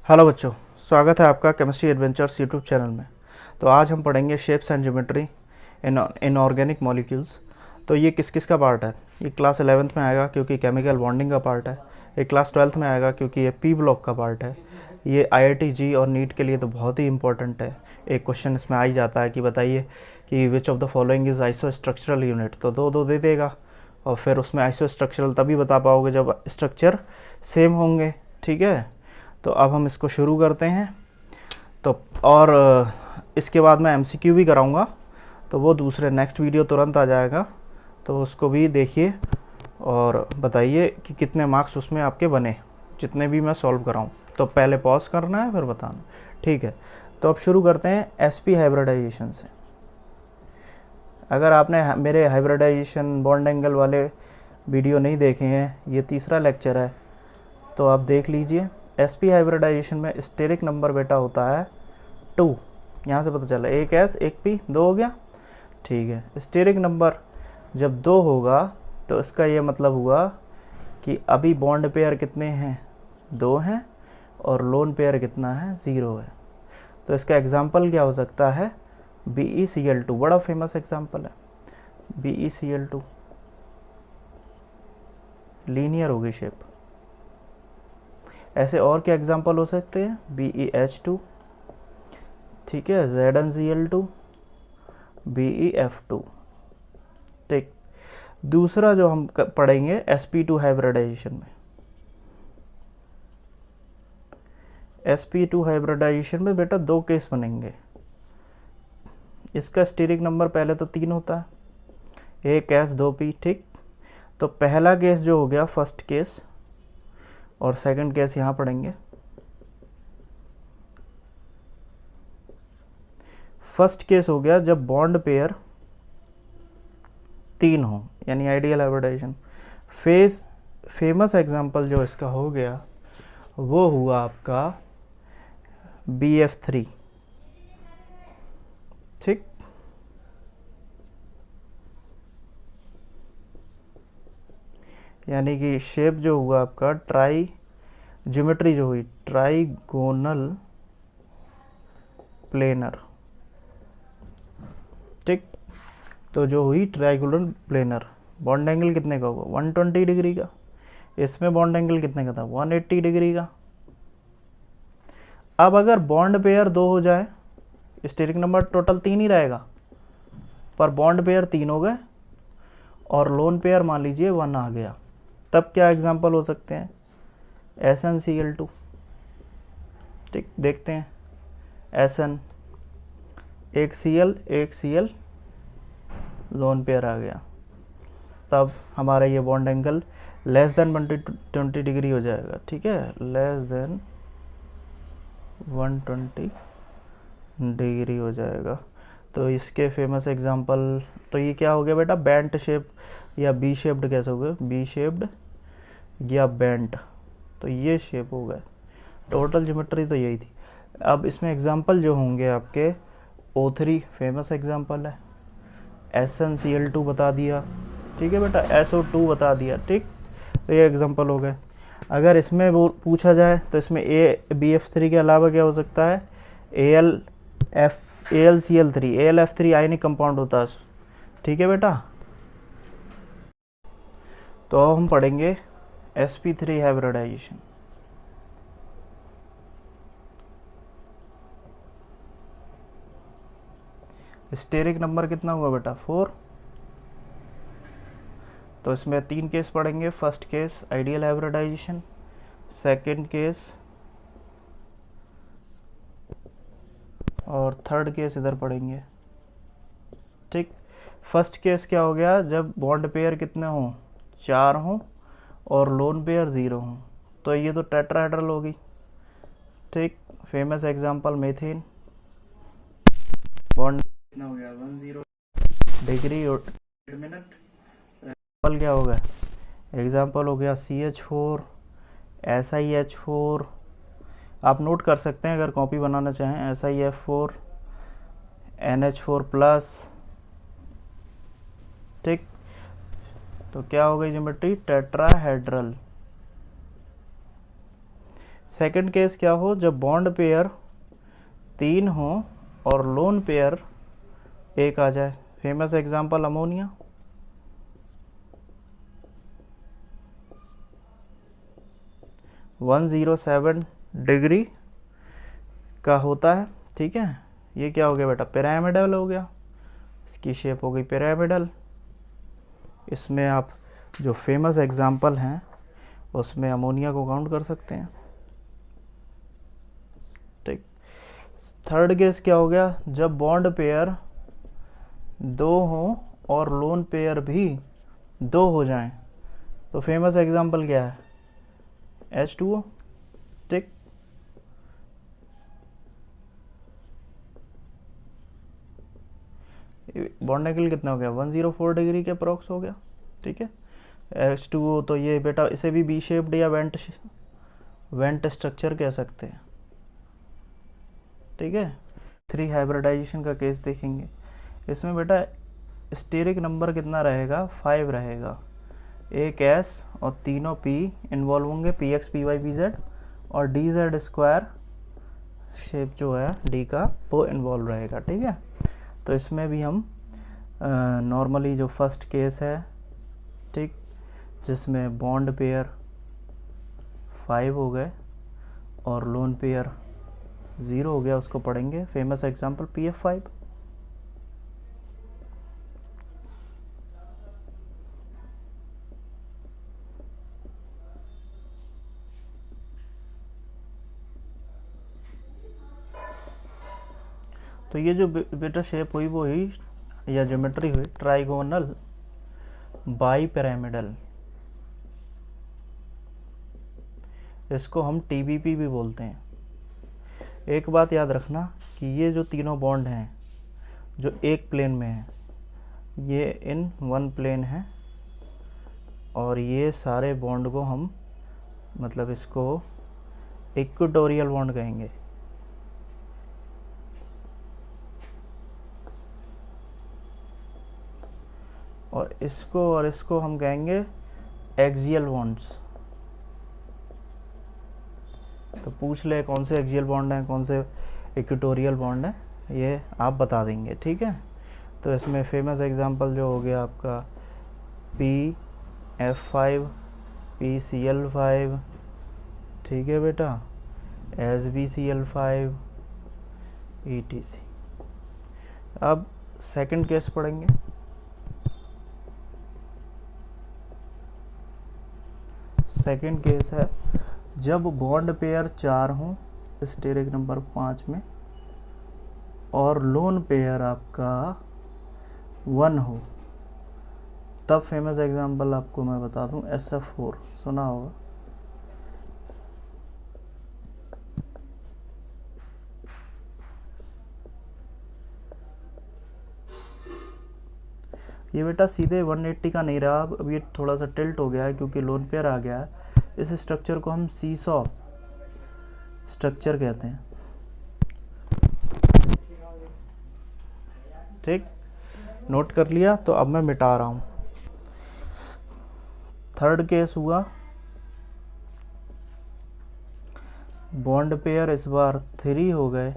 Hello बच्चों, स्वागत है आपका केमिस्ट्री एडवेंचर्स यूट्यूब चैनल में। तो आज हम पढ़ेंगे shapes and geometry in organic molecules. तो ये किस किस का पार्ट है? ये क्लास 11th में आएगा क्योंकि केमिकल बॉन्डिंग का पार्ट है। ये क्लास 12th में आएगा क्योंकि ये पी ब्लॉक का पार्ट है। ये IIT जी और नीट के लिए तो बहुत ही इंपॉर्टेंट है। एक क्वेश्चन इसमें आ ही जाता है कि बताइए कि which of the following is iso structural unit, तो दो दो दे देगा और फिर उसमें आइसो स्ट्रक्चरल तभी बता पाओगे जब स्ट्रक्चर सेम होंगे। ठीक है, तो अब हम इसको शुरू करते हैं। तो और इसके बाद मैं MCQ भी कराऊंगा, तो वो दूसरे नेक्स्ट वीडियो तुरंत आ जाएगा, तो उसको भी देखिए और बताइए कि कितने मार्क्स उसमें आपके बने, जितने भी मैं सॉल्व कराऊं। तो पहले पॉज करना है फिर बताना, ठीक है। तो अब शुरू करते हैं SP हाइब्रिडाइजेशन से। अगर आपने मेरे हाइब्रिडाइजेशन बॉन्ड एंगल वाले वीडियो नहीं देखे हैं, ये तीसरा लेक्चर है, तो आप देख लीजिए। SP हाइब्रिडाइजेशन में स्टेरिक नंबर बेटा होता है 2। यहाँ से पता चला एक S एक P, 2 हो गया। ठीक है, स्टेरिक नंबर जब 2 होगा तो इसका ये मतलब हुआ कि अभी बॉन्ड पेयर कितने हैं, 2 हैं, और लोन पेयर कितना है, 0 है। तो इसका एग्जाम्पल क्या हो सकता है, BeCl2, बड़ा फेमस एग्जाम्पल है। BeCl2 लीनियर होगी शेप। ऐसे और क्या एग्जाम्पल हो सकते हैं, BeH2, ठीक है, ZnCl2, BeF2। ठीक, दूसरा जो हम पढ़ेंगे sp2 हाइब्रिडाइजेशन में। sp2 हाइब्रिडाइजेशन में बेटा 2 केस बनेंगे। इसका स्टेरिक नंबर पहले तो 3 होता है, एक S 2 P। ठीक, तो पहला केस जो हो गया फर्स्ट केस, और सेकंड केस यहाँ पढ़ेंगे। फर्स्ट केस हो गया जब बॉन्ड पेयर 3 हो, यानी आइडियल हाइब्रिडाइजेशन। फेमस एग्जांपल जो इसका हो गया वो हुआ आपका BF3। ठीक, यानी कि शेप जो हुआ आपका ज्योमेट्री जो हुई ट्राइगोनल प्लेनर। ठीक, तो जो हुई ट्राइगोनल प्लेनर, बॉन्ड एंगल कितने का होगा, 120 डिग्री का। इसमें बॉन्ड एंगल कितने का था, 180 डिग्री का। अब अगर बॉन्ड पेयर 2 हो जाए, स्टेरिक नंबर टोटल 3 ही रहेगा, पर बॉन्ड पेयर 3 हो गए और लोन पेयर मान लीजिए 1 आ गया, तब क्या एग्जाम्पल हो सकते हैं, SnCl2। ठीक, देखते हैं। Sn, एक Cl लोन पेयर आ गया, तब हमारा ये bond angle less than 120 degree हो जाएगा। ठीक है, लेस देन 120 डिग्री हो जाएगा। तो इसके फेमस एग्जांपल, तो ये क्या हो गया बेटा, बेंट शेप या बी शेप्ड कैसे हो गया, बी शेप्ड या बेंट, तो ये शेप हो गए। टोटल ज्योमेट्री तो यही थी। अब इसमें एग्जांपल जो होंगे आपके, O3 फेमस एग्जांपल है, SnCl2 बता दिया, ठीक है बेटा, SO2 बता दिया। ठीक, तो ये एग्जांपल हो गए। अगर इसमें वो पूछा जाए तो इसमें BF3 के अलावा क्या हो सकता है, AlCl3। AlF3 आयनिक कंपाउंड होता है। ठीक है बेटा, तो अब हम पढ़ेंगे sp3 हाइब्रिडाइजेशन। स्टेरिक नंबर कितना हुआ बेटा, 4। तो इसमें 3 केस पढ़ेंगे। First case ideal hybridisation, second case और थर्ड केस इधर पढ़ेंगे। ठीक, फर्स्ट केस क्या हो गया, जब बॉन्ड पेयर कितने हों, 4 हों और लोन पेयर 0 हों, तो ये तो टेट्राहेड्रल होगी। ठीक, फेमस एग्जांपल मीथेन, बॉन्ड कितना हो गया, 10 डिग्री और मिनट। एग्जाम्पल क्या हो गया, एग्जाम्पल हो गया CH4, SiH4। आप नोट कर सकते हैं अगर कॉपी बनाना चाहें, SiF4, NH4 प्लस। ठीक, तो क्या हो गई ज्योमेट्री, टेट्राहेड्रल। सेकंड केस क्या हो, जब बॉन्ड पेयर 3 हो और लोन पेयर 1 आ जाए। Famous example ammonia. One 107 degree का होता है, ठीक है। ये क्या हो गया बेटा, पिरामिडल हो गया, इसकी शेप हो गई पिरामिडल। इसमें आप जो फेमस एग्जांपल हैं उसमें अमोनिया को काउंट कर सकते हैं, ठीक। थर्ड केस क्या हो गया, जब बॉन्ड पेयर 2 हो और लोन पेयर भी 2 हो जाएं, तो फेमस एग्जांपल क्या है, H2O, ठीक। बॉन्ड एंगल कितना हो गया, 104 डिग्री के अप्रॉक्स हो गया, ठीक है। H2O तो ये बेटा इसे भी बी शेप्ड या वेंट स्ट्रक्चर कह सकते हैं, ठीक है। 3 हाइब्रिडाइजेशन का केस देखेंगे। इसमें बेटा स्टेरिक नंबर कितना रहेगा, 5 रहेगा। एक S और तीनों P इन्वॉल्व होंगे, PX PY PZ, और DZ स्क्वायर शेप जो है D का वो इन्वॉल्व रहेगा, ठीक है। तो इसमें भी हम नॉर्मली जो फर्स्ट केस है, ठीक, जिसमें बॉन्ड पेयर 5 हो गए और लोन पेयर 0 हो गया, उसको पढ़ेंगे। Famous example PF5। तो ये जो बेटा शेप हुई वो ही या ज्योमेट्री हुई ट्राइगोनल बाई पिरामिडल, इसको हम TBP भी बोलते हैं। एक बात याद रखना कि ये जो तीनों बॉन्ड हैं जो एक प्लेन में हैं, ये इन वन प्लेन है, और ये सारे बॉन्ड को हम मतलब इसको इक्वेटोरियल बॉन्ड कहेंगे। और इसको हम कहेंगे एक्सियल बॉन्ड्स। तो पूछ ले कौन से एक्सियल बॉन्ड हैं, कौन से इक्वेटोरियल बॉन्ड हैं, ये आप बता देंगे, ठीक है। तो इसमें फेमस एग्जांपल जो हो गया आपका PF5, PCl5, ठीक है बेटा, SbCl5, ETC। अब सेकंड केस पढ़ेंगे। सेकंड केस है जब बॉन्ड पेयर 4 हों स्टेरिक नंबर 5 में, और लोन पेयर आपका 1 हो, तब फेमस एग्जांपल आपको मैं बता दूं SF4, सुना होगा। ये बेटा सीधे 180 का नहीं रहा, अब ये थोड़ा सा टिल्ट हो गया है क्योंकि लोन पेयर आ गया है। इस स्ट्रक्चर को हम सीसॉ स्ट्रक्चर कहते हैं, ठीक। नोट कर लिया, तो अब मैं मिटा रहा हूँ। थर्ड केस हुआ बॉन्ड पेयर इस बार 3 हो गए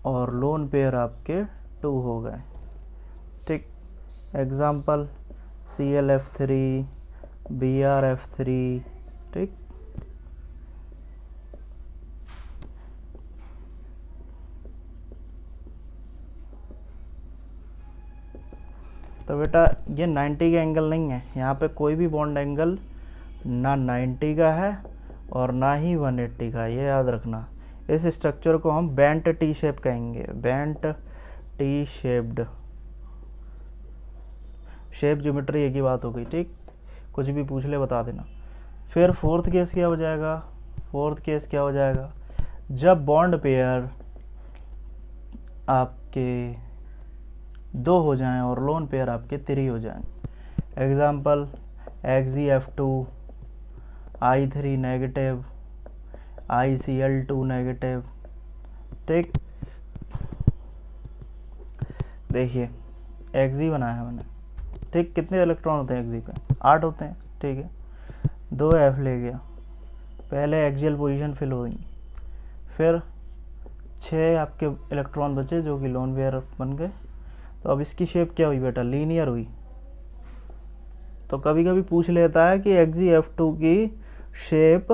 और लोन पेयर आपके 2 हो गए, ठीक। एग्जाम्पल ClF3, BrF3, ठीक। तो बेटा ये 90 का एंगल नहीं है, यहाँ पे कोई भी बॉन्ड एंगल ना 90 का है और ना ही 180 का, ये याद रखना। इस स्ट्रक्चर को हम बेंट टी शेप कहेंगे, bent T shaped. Shape geometry एक ही बात हो गई, ठीक। कुछ भी पूछ ले बता देना। फिर फोर्थ केस क्या हो जाएगा, फोर्थ केस क्या हो जाएगा, जब बॉन्ड पेयर आपके 2 हो जाएं और लोन पेयर आपके 3 हो जाएं। Example XeF2, I3 negative, ICl2 negative, ठीक। देखिए Xe बनाया है मैंने, ठीक। कितने इलेक्ट्रॉन होते हैं Xe पे, 8 होते हैं, ठीक है। 2 F ले गया, पहले एक्सियल पोजीशन फिल होगी, फिर 6 आपके इलेक्ट्रॉन बचे जो कि लोन पेयर बन गए। तो अब इसकी शेप क्या हुई बेटा, लीनियर हुई। तो कभी कभी पूछ लेता है कि Xf2 की शेप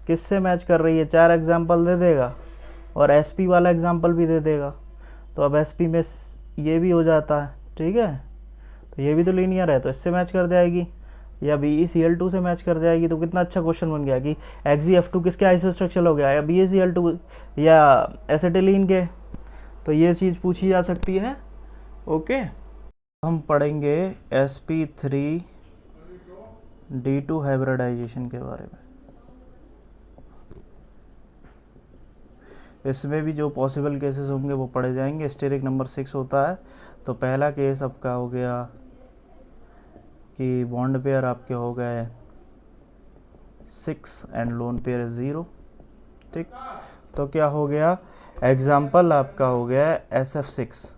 किससे मैच कर रही है, 4 एग्जाम्पल दे देगा और sp वाला एग्जाम्पल भी दे देगा। तो अब sp में ये भी हो जाता है, ठीक है, तो ये भी तो लीनियर है, तो इससे मैच कर जाएगी, या BeCl2 से मैच कर जाएगी। तो कितना अच्छा क्वेश्चन बन गया कि Xf2 किसके आइसोस्ट्रक्चर हो गया, या BeCl2 या एसिटिलीन के। तो ये चीज़ पूछी जा सकती है। ओके, हम पढ़ेंगे sp3d2 हाइब्रिडाइजेशन के बारे में। इसमें भी जो पॉसिबल केसेस होंगे वो पढ़े जाएंगे। स्टेरिक नंबर 6 होता है। तो पहला केस आपका हो गया कि बॉन्ड पेयर आपके हो गए 6 एंड लोन पेयर 0, ठीक। तो क्या हो गया, एग्जाम्पल आपका हो गया SF6,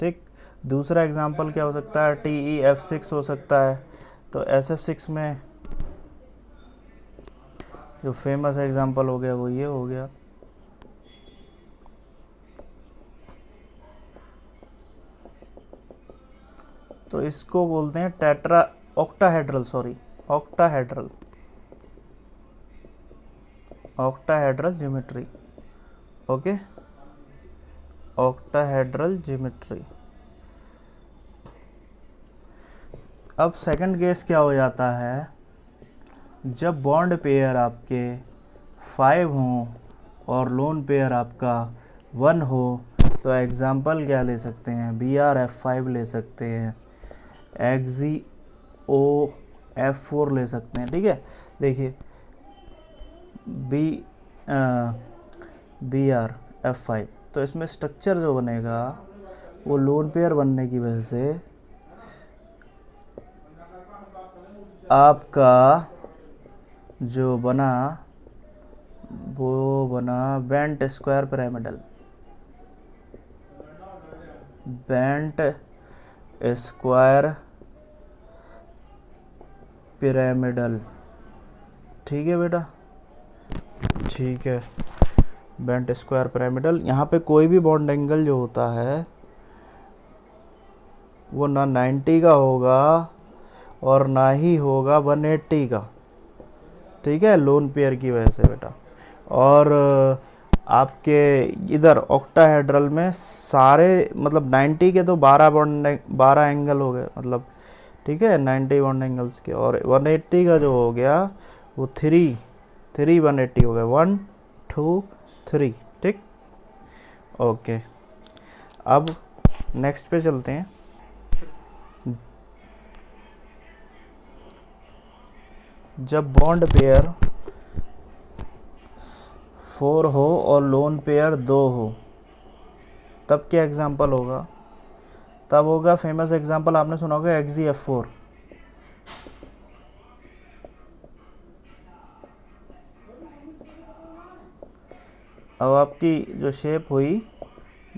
ठीक। दूसरा एग्जाम्पल क्या हो सकता है, TeF6 हो सकता है। तो SF6 में जो फेमस एग्जाम्पल हो गया वो ये हो गया। तो इसको बोलते हैं tetra octahedral, sorry octahedral geometry. Okay, octahedral geometry. अब सेकंड केस क्या हो जाता है, जब बॉन्ड पेयर आपके 5 हों और लोन पेयर आपका 1 हो। तो एग्जाम्पल क्या ले सकते हैं, BrF5 ले सकते हैं, XeOF4 ले सकते हैं, ठीक है। देखिए BrF5, तो इसमें स्ट्रक्चर जो बनेगा वो लोन पेयर बनने की वजह से आपका जो बना वो बना bent square pyramidal, bent square pyramidal, ठीक है बेटा, ठीक है। बेंट स्क्वायर पिरामिडल, यहाँ पे कोई भी बॉन्ड एंगल जो होता है वो ना 90 का होगा और ना ही होगा 180 का, ठीक है, लोन पेयर की वजह से बेटा। और आपके इधर ऑक्टाहेड्रल में सारे मतलब 90 के तो 12 एंगल हो गए, मतलब ठीक है, 90 बॉन्ड एंगल्स के, और 180 का जो हो गया वो 3 180 हो गया, 1 2 3, ठीक। ओके, अब नेक्स्ट पे चलते हैं। जब बॉन्ड पेयर 4 हो और लोन पेयर 2 हो, तब क्या एग्जाम्पल होगा, तब होगा फेमस एग्जाम्पल आपने सुना होगा XeF4। अब आपकी जो शेप हुई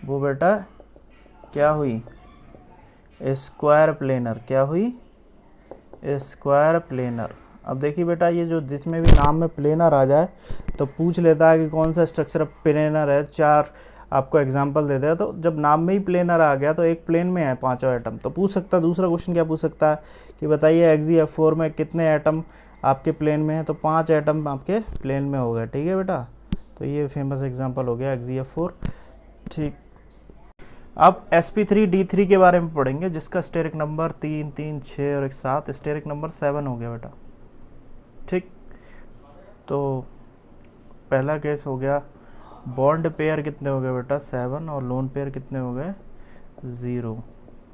वो बेटा क्या हुई, स्क्वायर प्लेनर, क्या हुई, स्क्वायर प्लेनर। अब देखिए बेटा, ये जो जिसमें भी नाम में प्लेनर आ जाए तो पूछ लेता है कि कौन सा स्ट्रक्चर प्लेनर है, 4 आपको एग्जाम्पल दे दे। तो जब नाम में ही प्लेनर आ गया तो एक प्लेन में है 5 एटम, तो पूछ सकता है, दूसरा क्वेश्चन क्या पूछ सकता है कि बताइए XeF4 में कितने एटम आपके प्लेन में है, तो 5 एटम आपके प्लेन में हो गए, ठीक है बेटा। तो ये फेमस एग्जाम्पल हो गया XeF4, ठीक। अब sp3d3 के बारे में पढ़ेंगे, जिसका स्टेरिक नंबर 3 3 6 और 1 7, स्टेरिक नंबर 7 हो गया बेटा, ठीक। तो पहला केस हो गया, बॉन्ड पेयर कितने हो गए बेटा 7 और लोन पेयर कितने हो गए 0।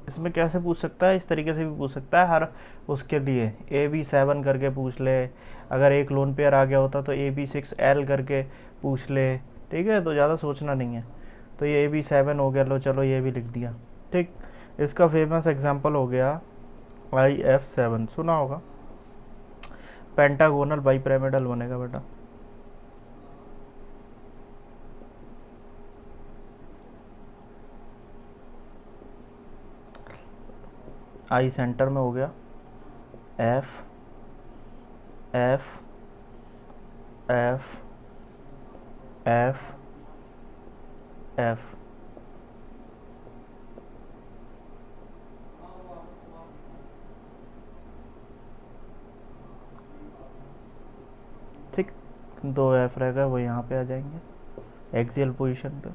इसमें कैसे पूछ सकता है, इस तरीके से भी पूछ सकता है, हर उसके लिए AB7 करके पूछ ले, अगर एक लोन पेयर आ गया होता तो AB6L करके पूछ ले, ठीक है, तो ज़्यादा सोचना नहीं है। तो ये AB7 हो गया, लो चलो ये भी लिख दिया, ठीक। इसका फेमस एग्जांपल हो गया IF7, सुना होगा, पेंटागोनल बाइपिरामिडल बनेगा बेटा। आई सेंटर में हो गया, F F F F F. ठीक, 2 एफ रहेगा, वो यहाँ पे आ जाएंगे एक्सियल पोजीशन पे।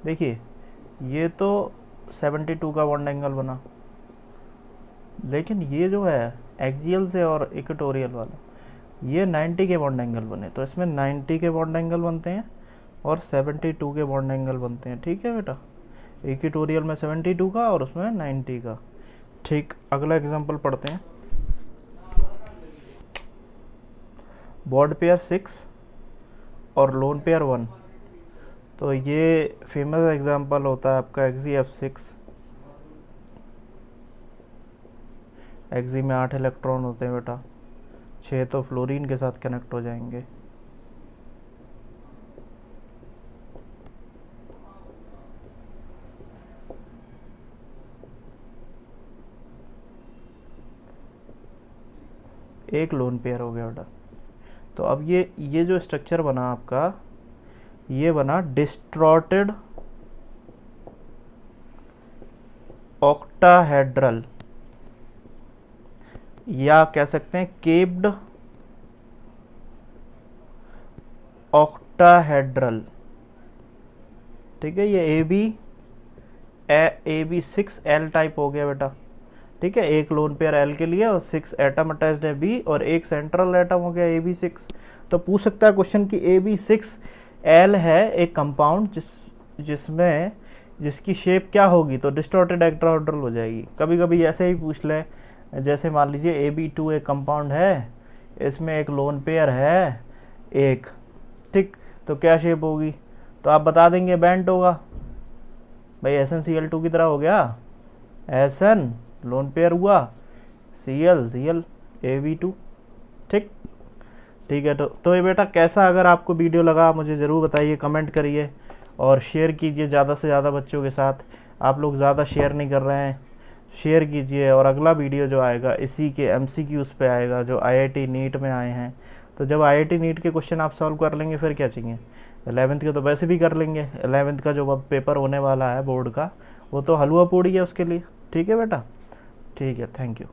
देखिए ये तो 72 का बॉन्ड एंगल बना, लेकिन ये जो है एक्सियल से और इक्वेटोरियल वाला ये 90 के बॉन्ड एंगल बने, तो इसमें 90 के बॉन्ड एंगल बनते हैं और 72 के बॉन्ड एंगल बनते हैं। ठीक है बेटा, इक्वेटोरियल में 72 का और उसमें 90 का। ठीक, अगला एग्जांपल पढ़ते हैं। बॉन्ड पेयर 6 और लोन पेयर 1, तो ये फेमस एग्जांपल होता है आपका XeF6। Xe में 8 इलेक्ट्रॉन होते हैं बेटा, 6 तो फ्लोरीन के साथ कनेक्ट हो जाएंगे। एक लोन पेयर हो गया बेटा। तो अब ये जो स्ट्रक्चर बना आपका, ये बना डिस्टॉर्टेड ऑक्टाहेड्रल, या कह सकते हैं केप्ड ऑक्टाहेड्रल। ठीक है, ये AB6 L टाइप हो गया बेटा। ठीक है, एक लोन पेयर L के लिए और 6 एटम अटैच्ड है B, और एक सेंट्रल एटम हो गया AB6। तो पूछ सकता है क्वेश्चन कि AB6L है एक कंपाउंड जिसकी शेप क्या होगी, तो डिस्टॉर्टेड ऑक्टाहेड्रल हो जाएगी। कभी कभी ऐसे ही पूछ ले, जैसे मान लीजिए AB2 एक कंपाउंड है, इसमें एक लोन पेयर है एक, ठीक, तो क्या शेप होगी, तो आप बता देंगे बेंट होगा भाई, SnCl2 की तरह हो गया, SN लोन पेयर हुआ, Cl AB2। ठीक ठीक है, तो ये बेटा कैसा, अगर आपको वीडियो लगा मुझे ज़रूर बताइए, कमेंट करिए और शेयर कीजिए ज़्यादा से ज़्यादा बच्चों के साथ। आप लोग ज़्यादा शेयर नहीं कर रहे हैं, शेयर कीजिए। और अगला वीडियो जो आएगा इसी के MCQs पे आएगा, जो IIT नीट में आए हैं। तो जब IIT नीट के क्वेश्चन आप सॉल्व कर लेंगे फिर क्या चाहिए, 11th के तो वैसे भी कर लेंगे। 11th का जो अब पेपर होने वाला है बोर्ड का, वो तो हलवा पूड़ी है उसके लिए। ठीक है बेटा, ठीक है, थैंक यू।